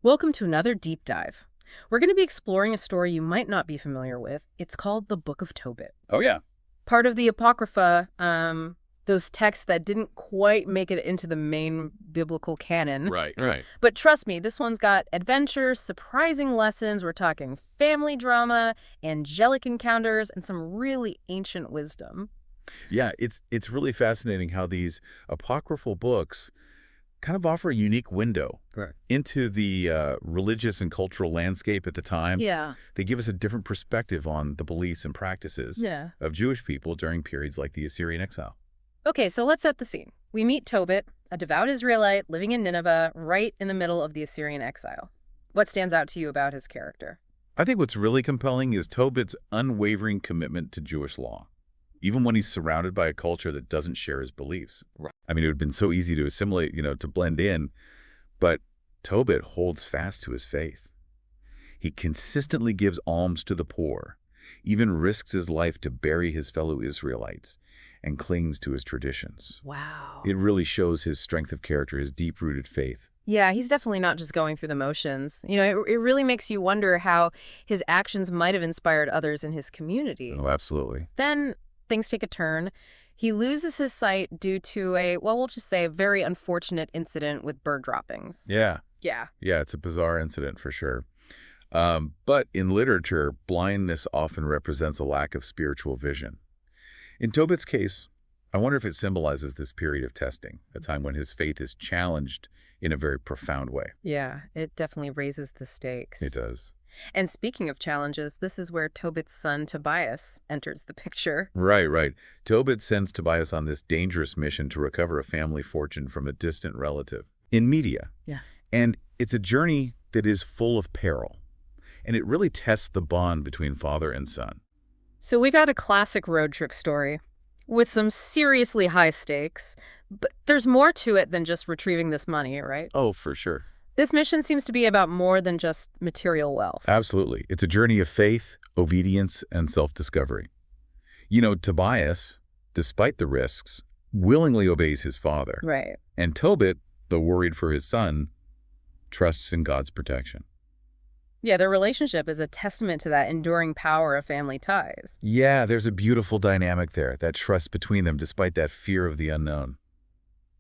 Welcome to another deep dive. We're going to be exploring a story you might not be familiar with. It's called the Book of Tobit. Oh, yeah. Part of the Apocrypha, those texts that didn't quite make it into the main biblical canon. Right. But trust me, this one's got adventures, surprising lessons. We're talking family drama, angelic encounters, and some really ancient wisdom. Yeah, it's really fascinating how these apocryphal books kind of offer a unique window into the religious and cultural landscape at the time. Yeah. They give us a different perspective on the beliefs and practices of Jewish people during periods like the Assyrian exile. Okay, so let's set the scene. We meet Tobit, a devout Israelite living in Nineveh, right in the middle of the Assyrian exile. What stands out to you about his character? I think what's really compelling is Tobit's unwavering commitment to Jewish law, even when he's surrounded by a culture that doesn't share his beliefs. Right. I mean, it would have been so easy to assimilate, to blend in, but Tobit holds fast to his faith. He consistently gives alms to the poor, even risks his life to bury his fellow Israelites, and clings to his traditions. Wow. It really shows his strength of character, his deep-rooted faith. Yeah, he's definitely not just going through the motions. It really makes you wonder how his actions might have inspired others in his community. Oh, absolutely. Then things take a turn. He loses his sight due to we'll just say a very unfortunate incident with bird droppings. Yeah. Yeah. Yeah, it's a bizarre incident for sure. But in literature, blindness often represents a lack of spiritual vision. In Tobit's case, I wonder if it symbolizes this period of testing, a time when his faith is challenged in a very profound way. Yeah, it definitely raises the stakes. It does. And speaking of challenges, this is where Tobit's son, Tobias, enters the picture. Right. Tobit sends Tobias on this dangerous mission to recover a family fortune from a distant relative in Media. Yeah. And it's a journey that is full of peril. And it really tests the bond between father and son. So we got a classic road trip story with some seriously high stakes, but there's more to it than just retrieving this money, right? Oh, for sure. This mission seems to be about more than just material wealth. Absolutely. It's a journey of faith, obedience, and self-discovery. Tobias, despite the risks, willingly obeys his father. Right. And Tobit, though worried for his son, trusts in God's protection. Yeah, their relationship is a testament to that enduring power of family ties. Yeah, there's a beautiful dynamic there, that trust between them despite that fear of the unknown.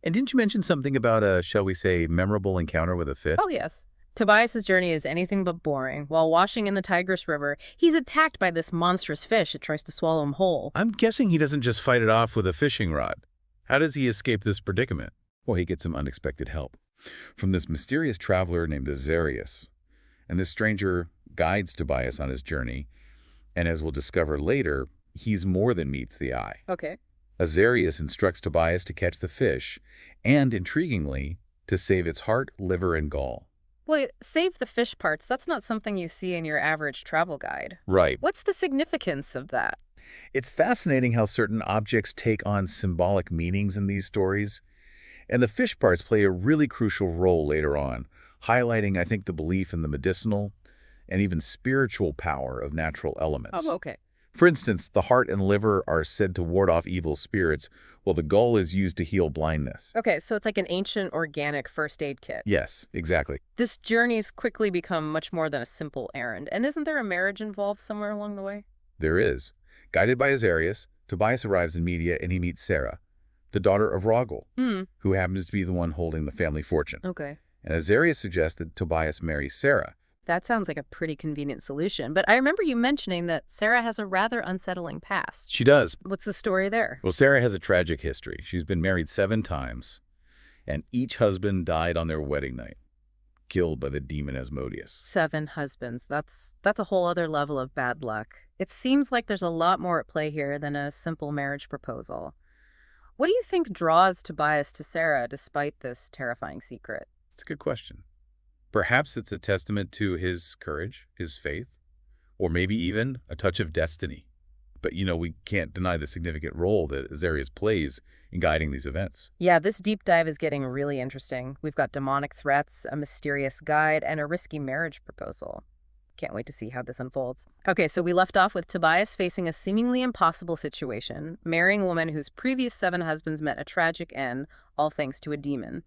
And didn't you mention something about a, shall we say, memorable encounter with a fish? Oh, yes. Tobias's journey is anything but boring. While washing in the Tigris River, he's attacked by this monstrous fish that tries to swallow him whole. I'm guessing he doesn't just fight it off with a fishing rod. How does he escape this predicament? Well, he gets some unexpected help from this mysterious traveler named Azarias. And this stranger guides Tobias on his journey, and as we'll discover later, he's more than meets the eye. Okay. Azarias instructs Tobias to catch the fish, and intriguingly, to save its heart, liver, and gall. Wait, save the fish parts. That's not something you see in your average travel guide. Right. What's the significance of that? It's fascinating how certain objects take on symbolic meanings in these stories, and the fish parts play a really crucial role later on, highlighting, I think, the belief in the medicinal and even spiritual power of natural elements. Oh, okay. For instance, the heart and liver are said to ward off evil spirits, while the gall is used to heal blindness. Okay, so it's like an ancient organic first aid kit. Yes, exactly. This journey's quickly become much more than a simple errand. And isn't there a marriage involved somewhere along the way? There is. Guided by Azarias, Tobias arrives in Media and he meets Sarah, the daughter of Rogel, who happens to be the one holding the family fortune. Okay. And Azarias suggests that Tobias marry Sarah. That sounds like a pretty convenient solution. But I remember you mentioning that Sarah has a rather unsettling past. She does. What's the story there? Well, Sarah has a tragic history. She's been married 7 times, and each husband died on their wedding night, killed by the demon Asmodeus. 7 husbands. That's a whole other level of bad luck. It seems like there's a lot more at play here than a simple marriage proposal. What do you think draws Tobias to Sarah despite this terrifying secret? It's a good question. Perhaps it's a testament to his courage, his faith, or maybe even a touch of destiny. But, we can't deny the significant role that Azarias plays in guiding these events. Yeah, this deep dive is getting really interesting. We've got demonic threats, a mysterious guide, and a risky marriage proposal. Can't wait to see how this unfolds. Okay, so we left off with Tobias facing a seemingly impossible situation, marrying a woman whose previous 7 husbands met a tragic end, all thanks to a demon.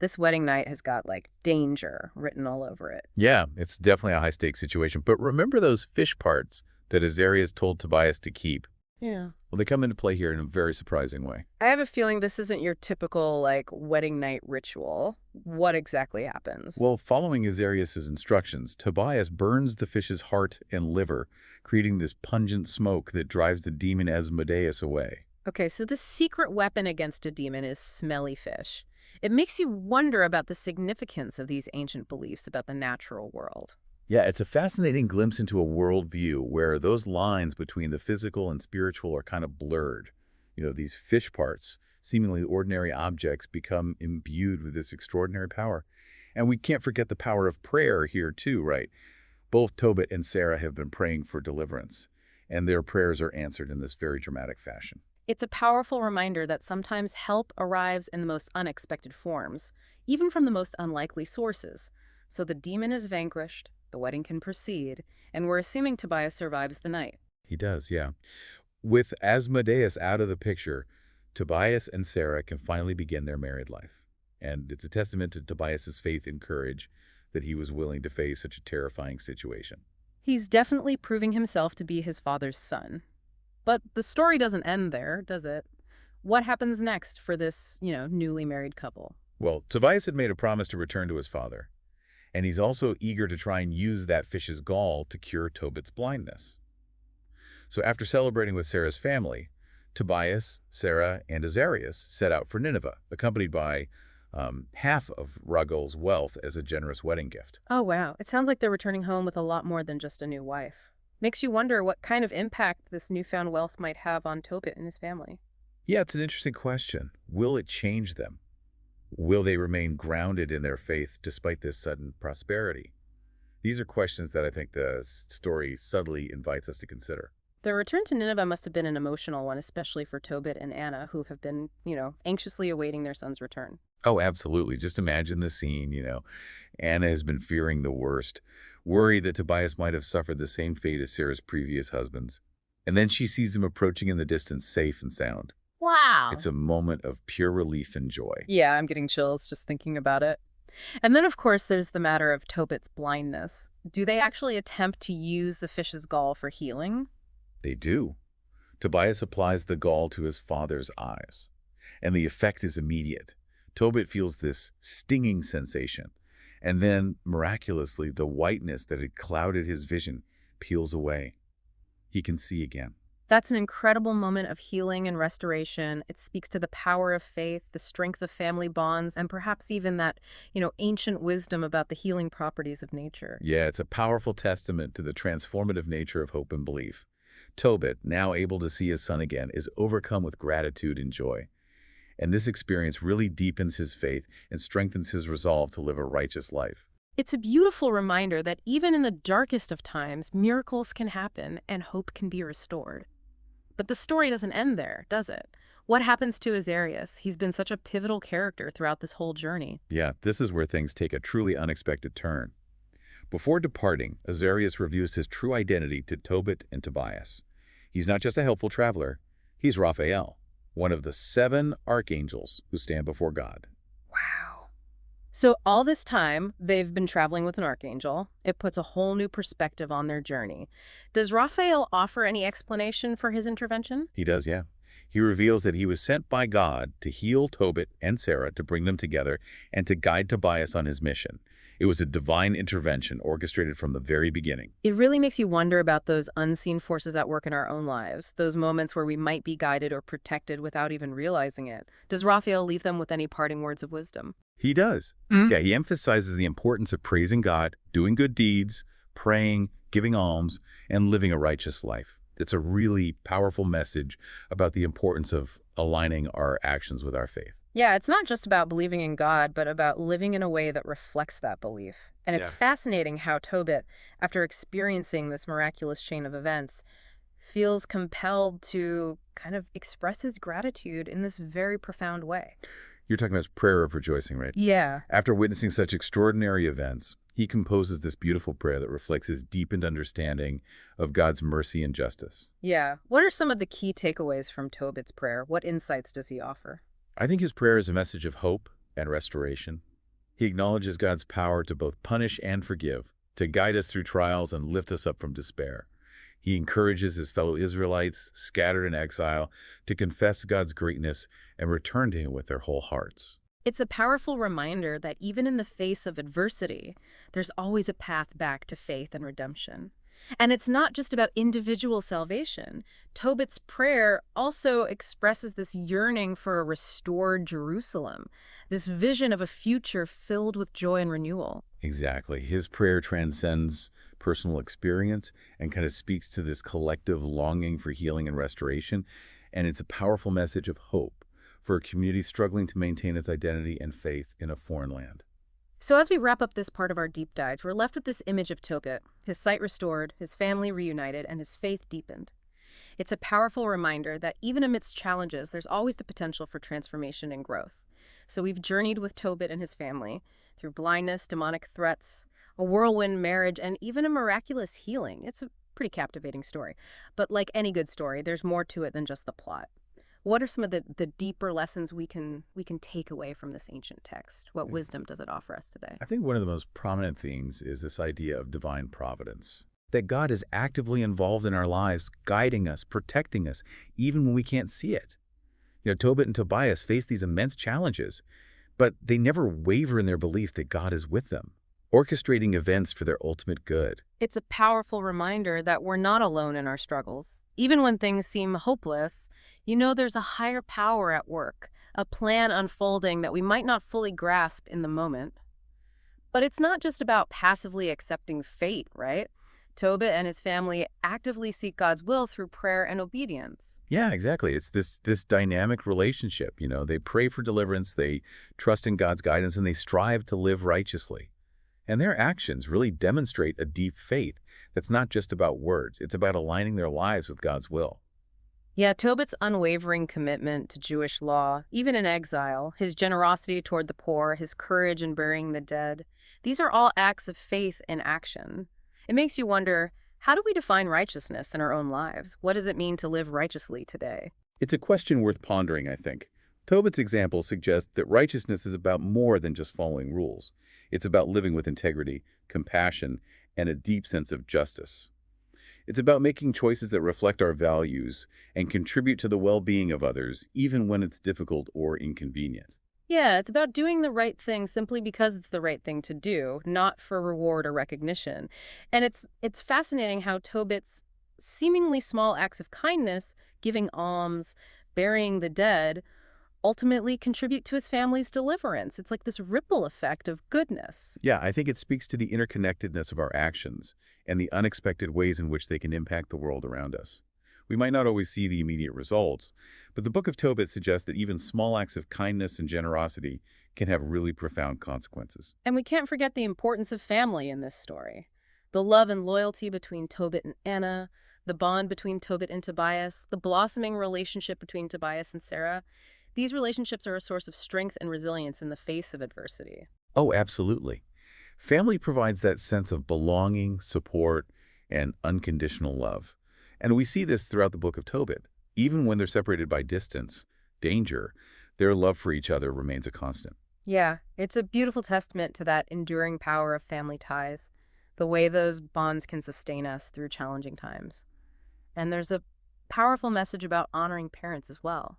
This wedding night has got, like, danger written all over it. Yeah, it's definitely a high-stakes situation. But remember those fish parts that Azarias told Tobias to keep? Yeah. Well, they come into play here in a very surprising way. I have a feeling this isn't your typical, like, wedding night ritual. What exactly happens? Well, following Azarias' instructions, Tobias burns the fish's heart and liver, creating this pungent smoke that drives the demon Asmodeus away. Okay, so the secret weapon against a demon is smelly fish. It makes you wonder about the significance of these ancient beliefs about the natural world. Yeah, it's a fascinating glimpse into a worldview where those lines between the physical and spiritual are kind of blurred. These fish parts, seemingly ordinary objects, become imbued with this extraordinary power. And we can't forget the power of prayer here too, right? Both Tobit and Sarah have been praying for deliverance, and their prayers are answered in this very dramatic fashion. It's a powerful reminder that sometimes help arrives in the most unexpected forms, even from the most unlikely sources. So the demon is vanquished, the wedding can proceed, and we're assuming Tobias survives the night. He does, yeah. With Asmodeus out of the picture, Tobias and Sarah can finally begin their married life. And it's a testament to Tobias's faith and courage that he was willing to face such a terrifying situation. He's definitely proving himself to be his father's son. But the story doesn't end there, does it? What happens next for this, newly married couple? Well, Tobias had made a promise to return to his father, and he's also eager to try and use that fish's gall to cure Tobit's blindness. So after celebrating with Sarah's family, Tobias, Sarah, and Azarias set out for Nineveh, accompanied by half of Raguel's wealth as a generous wedding gift. Oh, wow. It sounds like they're returning home with a lot more than just a new wife. Makes you wonder what kind of impact this newfound wealth might have on Tobit and his family. Yeah, it's an interesting question. Will it change them? Will they remain grounded in their faith despite this sudden prosperity? These are questions that I think the story subtly invites us to consider. The return to Nineveh must have been an emotional one, especially for Tobit and Anna, who have been, anxiously awaiting their son's return. Oh, absolutely. Just imagine the scene. Anna has been fearing the worst, worried that Tobias might have suffered the same fate as Sarah's previous husbands. And then she sees him approaching in the distance, safe and sound. Wow. It's a moment of pure relief and joy. Yeah, I'm getting chills just thinking about it. And then, of course, there's the matter of Tobit's blindness. Do they actually attempt to use the fish's gall for healing? They do. Tobias applies the gall to his father's eyes, and the effect is immediate. Tobit feels this stinging sensation, and then, miraculously, the whiteness that had clouded his vision peels away. He can see again. That's an incredible moment of healing and restoration. It speaks to the power of faith, the strength of family bonds, and perhaps even that, ancient wisdom about the healing properties of nature. Yeah, it's a powerful testament to the transformative nature of hope and belief. Tobit, now able to see his son again, is overcome with gratitude and joy. And this experience really deepens his faith and strengthens his resolve to live a righteous life. It's a beautiful reminder that even in the darkest of times, miracles can happen and hope can be restored. But the story doesn't end there, does it? What happens to Azarias? He's been such a pivotal character throughout this whole journey. Yeah, this is where things take a truly unexpected turn. Before departing, Azarias reveals his true identity to Tobit and Tobias. He's not just a helpful traveler, he's Raphael, one of the 7 archangels who stand before God. Wow. So all this time, they've been traveling with an archangel. It puts a whole new perspective on their journey. Does Raphael offer any explanation for his intervention? He does, yeah. He reveals that he was sent by God to heal Tobit and Sarah, to bring them together, and to guide Tobias on his mission. It was a divine intervention orchestrated from the very beginning. It really makes you wonder about those unseen forces at work in our own lives, those moments where we might be guided or protected without even realizing it. Does Raphael leave them with any parting words of wisdom? He does. Yeah, he emphasizes the importance of praising God, doing good deeds, praying, giving alms, and living a righteous life. It's a really powerful message about the importance of aligning our actions with our faith. Yeah, it's not just about believing in God, but about living in a way that reflects that belief. And it's fascinating how Tobit, after experiencing this miraculous chain of events, feels compelled to kind of express his gratitude in this very profound way. You're talking about his prayer of rejoicing, right? Yeah. After witnessing such extraordinary events, he composes this beautiful prayer that reflects his deepened understanding of God's mercy and justice. Yeah. What are some of the key takeaways from Tobit's prayer? What insights does he offer? I think his prayer is a message of hope and restoration. He acknowledges God's power to both punish and forgive, to guide us through trials and lift us up from despair. He encourages his fellow Israelites, scattered in exile, to confess God's greatness and return to him with their whole hearts. It's a powerful reminder that even in the face of adversity, there's always a path back to faith and redemption. And it's not just about individual salvation. Tobit's prayer also expresses this yearning for a restored Jerusalem, this vision of a future filled with joy and renewal. Exactly. His prayer transcends personal experience and kind of speaks to this collective longing for healing and restoration. And it's a powerful message of hope for a community struggling to maintain its identity and faith in a foreign land. So as we wrap up this part of our deep dive, we're left with this image of Tobit, his sight restored, his family reunited, and his faith deepened. It's a powerful reminder that even amidst challenges, there's always the potential for transformation and growth. So we've journeyed with Tobit and his family through blindness, demonic threats, a whirlwind marriage, and even a miraculous healing. It's a pretty captivating story. But like any good story, there's more to it than just the plot. What are some of the deeper lessons we can take away from this ancient text? What wisdom does it offer us today? I think one of the most prominent themes is this idea of divine providence, that God is actively involved in our lives, guiding us, protecting us, even when we can't see it. Tobit and Tobias face these immense challenges, but they never waver in their belief that God is with them, orchestrating events for their ultimate good. It's a powerful reminder that we're not alone in our struggles. Even when things seem hopeless, there's a higher power at work, a plan unfolding that we might not fully grasp in the moment. But it's not just about passively accepting fate, right? Tobit and his family actively seek God's will through prayer and obedience. Yeah, exactly. It's this dynamic relationship. They pray for deliverance, they trust in God's guidance, and they strive to live righteously. And their actions really demonstrate a deep faith that's not just about words. It's about aligning their lives with God's will. Yeah, Tobit's unwavering commitment to Jewish law, even in exile, his generosity toward the poor, his courage in burying the dead, these are all acts of faith in action. It makes you wonder, how do we define righteousness in our own lives? What does it mean to live righteously today? It's a question worth pondering, I think. Tobit's example suggests that righteousness is about more than just following rules. It's about living with integrity, compassion, and a deep sense of justice. It's about making choices that reflect our values and contribute to the well-being of others, even when it's difficult or inconvenient. Yeah, it's about doing the right thing simply because it's the right thing to do, not for reward or recognition. And it's fascinating how Tobit's seemingly small acts of kindness, giving alms, burying the dead, ultimately contribute to his family's deliverance. It's like this ripple effect of goodness. Yeah, I think it speaks to the interconnectedness of our actions and the unexpected ways in which they can impact the world around us. We might not always see the immediate results, but the Book of Tobit suggests that even small acts of kindness and generosity can have really profound consequences. And we can't forget the importance of family in this story. The love and loyalty between Tobit and Anna, the bond between Tobit and Tobias, the blossoming relationship between Tobias and Sarah. These relationships are a source of strength and resilience in the face of adversity. Oh, absolutely. Family provides that sense of belonging, support, and unconditional love. And we see this throughout the Book of Tobit. Even when they're separated by distance, danger, their love for each other remains a constant. Yeah, it's a beautiful testament to that enduring power of family ties, the way those bonds can sustain us through challenging times. And there's a powerful message about honoring parents as well.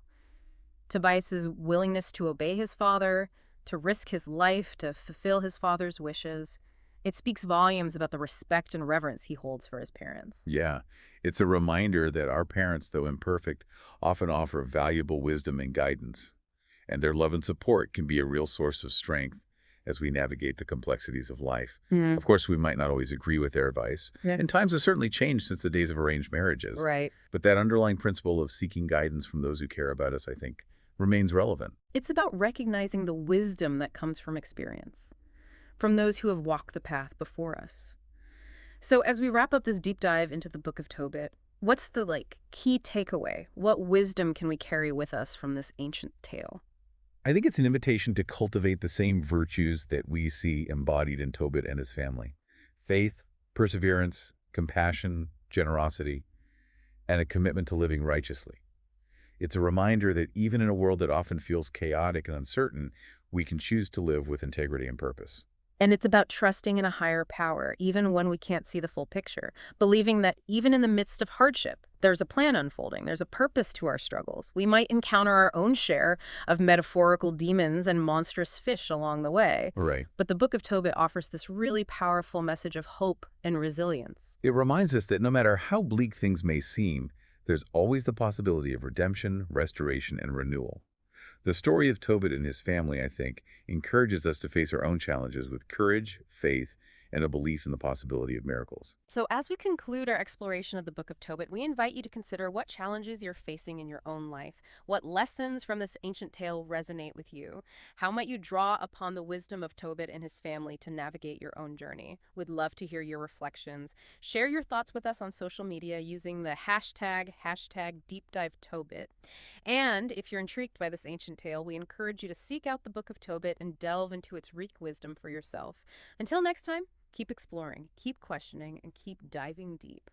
Tobias's willingness to obey his father, to risk his life, to fulfill his father's wishes. It speaks volumes about the respect and reverence he holds for his parents. Yeah, it's a reminder that our parents, though imperfect, often offer valuable wisdom and guidance. And their love and support can be a real source of strength as we navigate the complexities of life. Of course, we might not always agree with their advice, Yeah. and times have certainly changed since the days of arranged marriages. Right. But that underlying principle of seeking guidance from those who care about us, I think, remains relevant. It's about recognizing the wisdom that comes from experience, from those who have walked the path before us. So as we wrap up this deep dive into the Book of Tobit, what's the key takeaway? What wisdom can we carry with us from this ancient tale? I think it's an invitation to cultivate the same virtues that we see embodied in Tobit and his family: faith, perseverance, compassion, generosity, and a commitment to living righteously. It's a reminder that even in a world that often feels chaotic and uncertain, we can choose to live with integrity and purpose. And it's about trusting in a higher power, even when we can't see the full picture. Believing that even in the midst of hardship, there's a plan unfolding, there's a purpose to our struggles. We might encounter our own share of metaphorical demons and monstrous fish along the way. Right. But the Book of Tobit offers this really powerful message of hope and resilience. It reminds us that no matter how bleak things may seem, there's always the possibility of redemption, restoration, and renewal. The story of Tobit and his family, I think, encourages us to face our own challenges with courage, faith, and a belief in the possibility of miracles. So, as we conclude our exploration of the Book of Tobit, we invite you to consider what challenges you're facing in your own life. What lessons from this ancient tale resonate with you? How might you draw upon the wisdom of Tobit and his family to navigate your own journey? We'd love to hear your reflections. Share your thoughts with us on social media using the hashtag DeepDiveTobit. And if you're intrigued by this ancient tale, we encourage you to seek out the Book of Tobit and delve into its rich wisdom for yourself. Until next time, keep exploring, keep questioning, and keep diving deep.